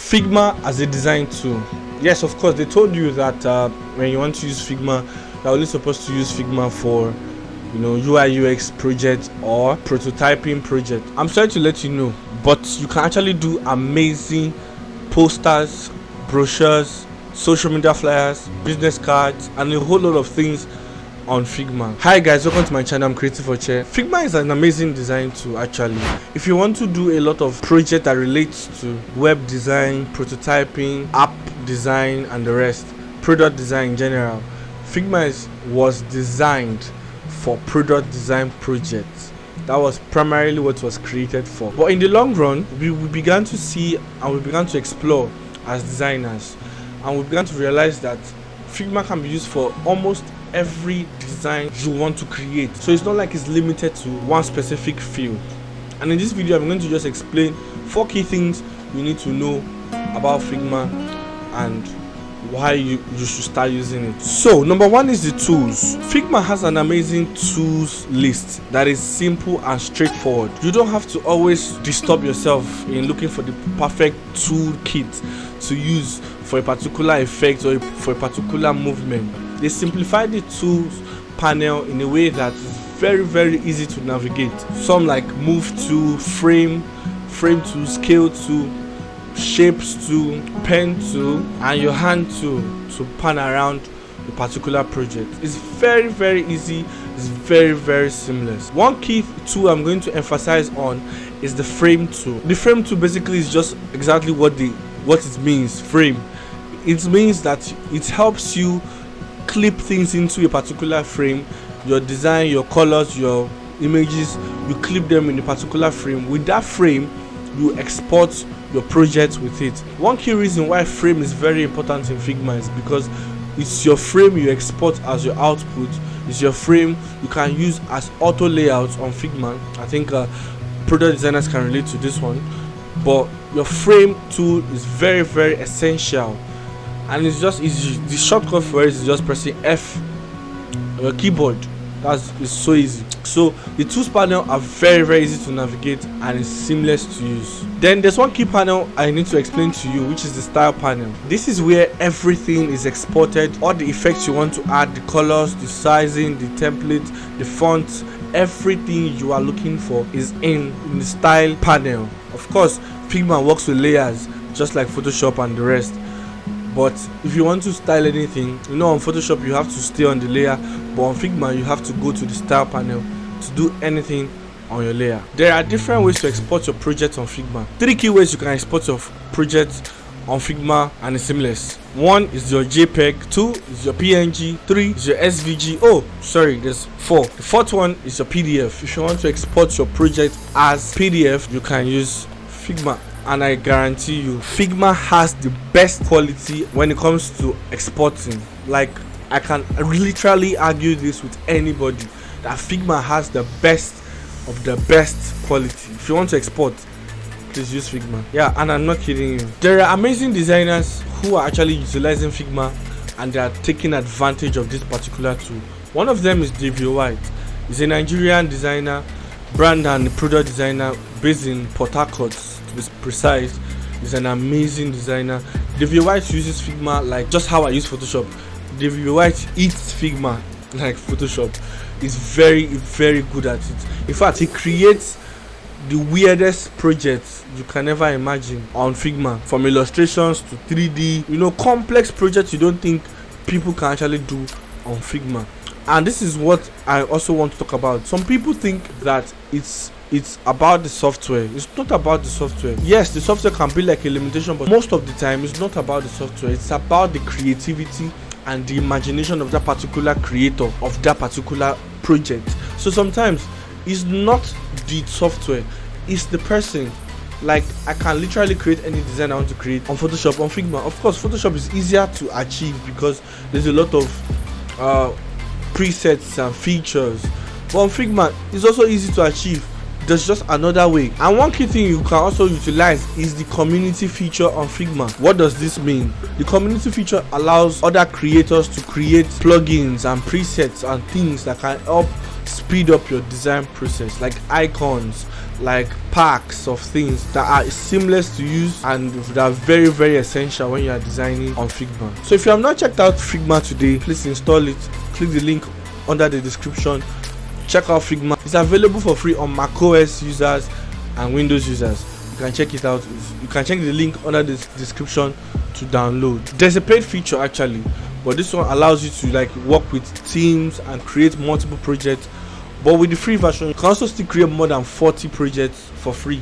Figma as a design tool. Yes, of course, they told you that when you want to use Figma, you're only supposed to use Figma for, UI UX project or prototyping project. I'm sorry to let you know, but you can actually do amazing posters, brochures, social media flyers, business cards, and a whole lot of things on Figma. Hi guys, welcome to my channel. I'm Creative for Chair. Figma is an amazing design tool actually. If you want to do a lot of project that relates to web design, prototyping, app design, and the rest, product design in general, Figma was designed for product design projects. That was primarily what it was created for. But in the long run, we began to see and we began to explore as designers, and we began to realize that Figma can be used for almost every design you want to create. So it's not like it's limited to one specific field. And in this video, I'm going to just explain 4 key things you need to know about Figma and why you should start using it. So number 1 is the tools. Figma has an amazing tools list that is simple and straightforward. You don't have to always disturb yourself in looking for the perfect tool kit to use for a particular effect or for a particular movement. They simplified the tools panel in a way that is very easy to navigate. Some like move to, frame to, scale to, shapes to, pen to, and your hand to pan around a particular project. It's very easy. It's very seamless. One key tool I'm going to emphasize on is the frame tool. The frame tool basically is just exactly what it means. Frame. It means that it helps you clip things into a particular frame. Your design, your colors, your images, you clip them in a particular frame. With that frame, you export your project with it. One key reason why frame is very important in Figma is because it's your frame you export as your output. It's your frame you can use as auto layouts on Figma. I think product designers can relate to this one. But your frame tool is very essential, and it's just easy. The shortcut for it is just pressing F on your keyboard. It's so easy. So the tools panel are very easy to navigate and it's seamless to use. Then there's one key panel I need to explain to you, which is the style panel. This is where everything is exported. All the effects you want to add, the colors, the sizing, the template, the font, everything you are looking for is in the style panel. Of course, Figma works with layers just like Photoshop and the rest. But if you want to style anything, on Photoshop you have to stay on the layer, but on Figma you have to go to the style panel to do anything on your layer. There are different ways to export your project on Figma. 3 key ways you can export your project on Figma, and it's seamless. 1 is your JPEG, 2 is your PNG, 3 is your SVG. Oh, sorry, there's 4. The 4th one is your PDF. If you want to export your project as PDF, you can use Figma. And I guarantee you, Figma has the best quality when it comes to exporting. Like, I can literally argue this with anybody that Figma has the best of the best quality. If you want to export, please use Figma. Yeah, and I'm not kidding you. There are amazing designers who are actually utilizing Figma and they are taking advantage of this particular tool. One of them is Davey White. He's a Nigerian designer, brand and product designer based in Port Harcourt. To be precise, he's an amazing designer. Davey White uses Figma like just how I use Photoshop. Davey White eats Figma like Photoshop. He's very good at it. In fact, he creates the weirdest projects you can ever imagine on Figma, from illustrations to 3D, complex projects you don't think people can actually do on Figma. And this is what I also want to talk about. Some people think that it's about the software. It's not about the software. Yes, the software can be like a limitation, but most of the time it's not about the software. It's about the creativity and the imagination of that particular creator of that particular project. So sometimes it's not the software, it's the person. Like, I can literally create any design I want to create on Photoshop, on Figma. Of course, Photoshop is easier to achieve because there's a lot of presets and features, but on Figma it's also easy to achieve. There's just another way. And one key thing you can also utilize is the community feature on Figma. What does this mean? The community feature allows other creators to create plugins and presets and things that can help speed up your design process, like icons, like packs of things that are seamless to use and that are very, very essential when you are designing on Figma. So if you have not checked out Figma today, please install it. Click the link under the description. Check out Figma. It's available for free on macOS users and Windows users. You can check it out. You can check the link under the description to download. There's a paid feature actually, but this one allows you to like work with teams and create multiple projects. But with the free version, you can also still create more than 40 projects for free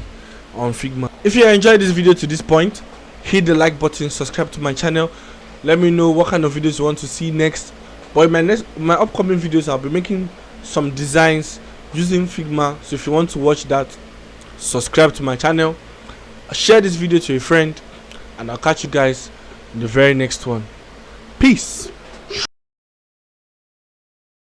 on Figma. If you enjoyed this video to this point, hit the like button, subscribe to my channel. Let me know what kind of videos you want to see next. But in my upcoming videos, I'll be making some designs using Figma. So if you want to watch that, subscribe to my channel, share this video to a friend, and I'll catch you guys in the very next one. Peace.